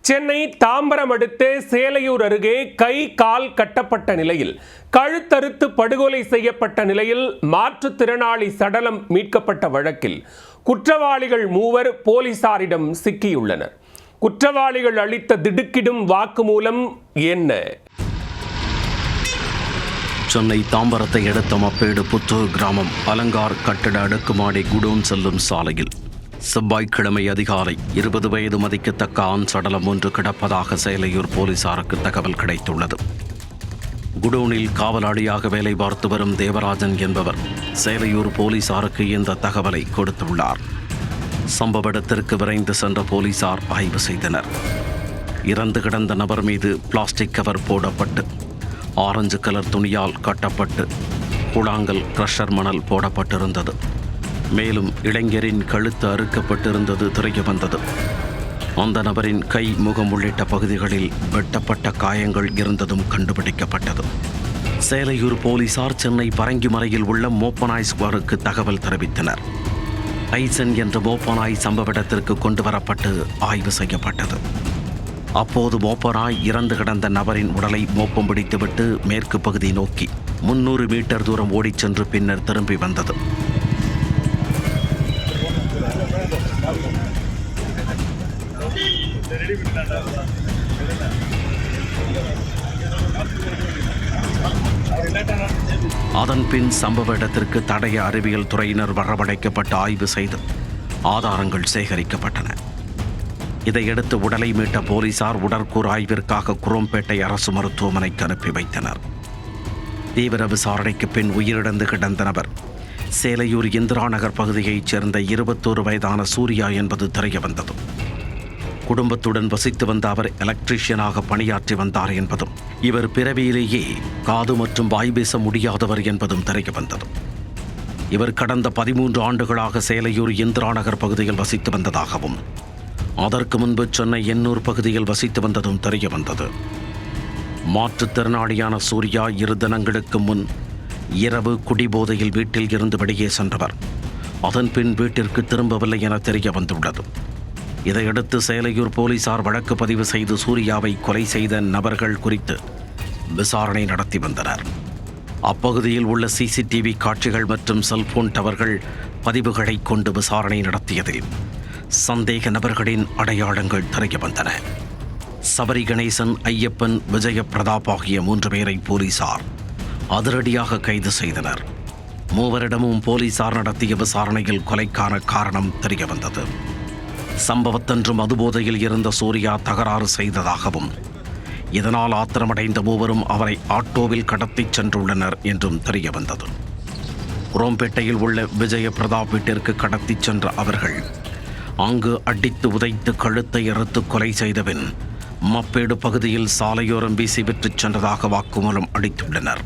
சென்னை தாம்பரம் அடுத்த சேலையூர் அருகே கை கால் கட்டப்பட்ட நிலையில் கழுத்தறுத்து படுகொலை செய்யப்பட்ட நிலையில் மாற்றுத்திறனாளி சடலம் மீட்கப்பட்ட வழக்கில் குற்றவாளிகள் 3 போலீசாரிடம் சிக்கியுள்ளனர். குற்றவாளிகள் அளித்த திடுக்கிடும் வாக்குமூலம் என்ன? சென்னை தாம்பரத்தை அடுத்த மப்பேடு புத்தூர் கிராமம் அலங்கார் கட்டட அடுக்குமாடி குடோன் செல்லும் சாலையில் செவ்வாய்க்கிழமை அதிகாலை 20 வயது மதிக்கத்தக்க ஆண் சடலம் ஒன்று கிடப்பதாக சேலையூர் போலீசாருக்கு தகவல் கிடைத்துள்ளது. குடோனில் காவலாளியாக வேலை பார்த்து வரும் தேவராஜன் என்பவர் சேலையூர் போலீசாருக்கு இந்த தகவலை கொடுத்துள்ளார். சம்பவ இடத்திற்கு விரைந்து சென்ற போலீசார் ஆய்வு செய்தனர். இறந்து கிடந்த நபர் மீது பிளாஸ்டிக் கவர் போடப்பட்டு ஆரஞ்சு கலர் துணியால் கட்டப்பட்டு கூழாங்கல் கிரஷர் மணல் போடப்பட்டிருந்தது. மேலும் இளைஞரின் கழுத்து அறுக்கப்பட்டிருந்தது தெரிய வந்தது. அந்த நபரின் கை, முகம் உள்ளிட்ட பகுதிகளில் வெட்டப்பட்ட காயங்கள் இருந்ததும் கண்டுபிடிக்கப்பட்டது. சேலையூர் போலீசார் சென்னை பரங்கிமலையில் உள்ள மோப்பனாய் ஸ்குவாருக்கு தகவல் தெரிவித்தனர். டைசன் என்ற மோப்பனாய் சம்பவ இடத்திற்கு கொண்டு வரப்பட்டு ஆய்வு செய்யப்பட்டது. அப்போது மோப்பனாய் இறந்து கிடந்த நபரின் உடலை மோப்பம் பிடித்துவிட்டு மேற்கு பகுதி நோக்கி 300 மீட்டர் தூரம் ஓடிச் சென்று பின்னர் திரும்பி வந்தது. அதன்பின் சம்பவ இடத்திற்கு தடய அறிவியல் துறையினர் வரவழைக்கப்பட்டு ஆய்வு செய்து ஆதாரங்கள் சேகரிக்கப்பட்டன. இதையடுத்து உடலை மீட்ட போலீசார் உடற்கூறு ஆய்விற்காக குரோம்பேட்டை அரசு மருத்துவமனைக்கு அனுப்பி வைத்தனர். தீவிர விசாரணைக்கு பின் உயிரிழந்து கிடந்த நபர் சேலையூர் இந்திரா நகர் பகுதியைச் சேர்ந்த 21 வயதான சூர்யா என்பது தெரிய வந்தது. குடும்பத்துடன் வசித்து வந்த அவர் எலக்ட்ரீஷியனாக பணியாற்றி வந்தார் என்பதும், இவர் பிறவியிலேயே காது மற்றும் வாய் பேச முடியாதவர் என்பதும் தெரிய வந்தது. இவர் கடந்த 13 ஆண்டுகளாக சேலையூர் இந்திரா நகர் பகுதியில் வசித்து வந்ததாகவும், அதற்கு முன்பு சென்னை எண்ணூர் பகுதியில் வசித்து வந்ததும் தெரிய வந்தது. மாற்றுத்திறனாளியான சூர்யா 2 தினங்களுக்கு முன் இரவு குடிபோதையில் வீட்டில் இருந்து வெளியே சென்றவர். அதன்பின் வீட்டிற்கு திரும்பவில்லை என தெரிய வந்துள்ளது. இதையடுத்து சேலையூர் போலீசார் வழக்கு பதிவு செய்து சூர்யாவை கொலை செய்த நபர்கள் குறித்து விசாரணை நடத்தி வந்தனர். அப்பகுதியில் உள்ள சிசிடிவி காட்சிகள் மற்றும் செல்போன் டவர்கள் பதிவுகளை கொண்டு விசாரணை நடத்தியதில் சந்தேக நபர்களின் அடையாளங்கள் தெரிய வந்தன. சபரி கணேசன், ஐயப்பன், விஜய பிரதாப் ஆகிய 3 பேரை போலீசார் அதிரடியாக கைது செய்தனர். 3 போலீசார் நடத்திய விசாரணையில் கொலைக்கான காரணம் தெரிய வந்தது. சம்பவத்தன்று மதுபோதையில் இருந்த சூர்யா தகராறு செய்ததாகவும், இதனால் ஆத்திரமடைந்த 3 அவரை ஆட்டோவில் கடத்திச் சென்றுள்ளனர் என்றும் தெரிய வந்தது. குரோம்பேட்டையில் உள்ள விஜய பிரதாப் வீட்டிற்கு கடத்திச் சென்ற அவர்கள் அங்கு அடித்து உதைத்து கழுத்தை அறுத்து கொலை செய்தபின் மப்பேடு பகுதியில் சாலையோரம் வீசி விட்டுச் சென்றதாக வாக்குமூலம் அளித்துள்ளனர்.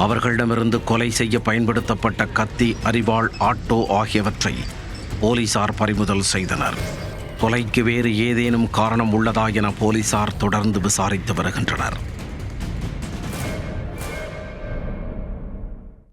அவர்களிடமிருந்து கொலை செய்ய பயன்படுத்தப்பட்ட கத்தி, அரிவாள், ஆட்டோ ஆகியவற்றை போலீசார் பறிமுதல் செய்தனர். கொலைக்கு வேறு ஏதேனும் காரணம் உள்ளதா என போலீசார் தொடர்ந்து விசாரித்து வருகின்றனர்.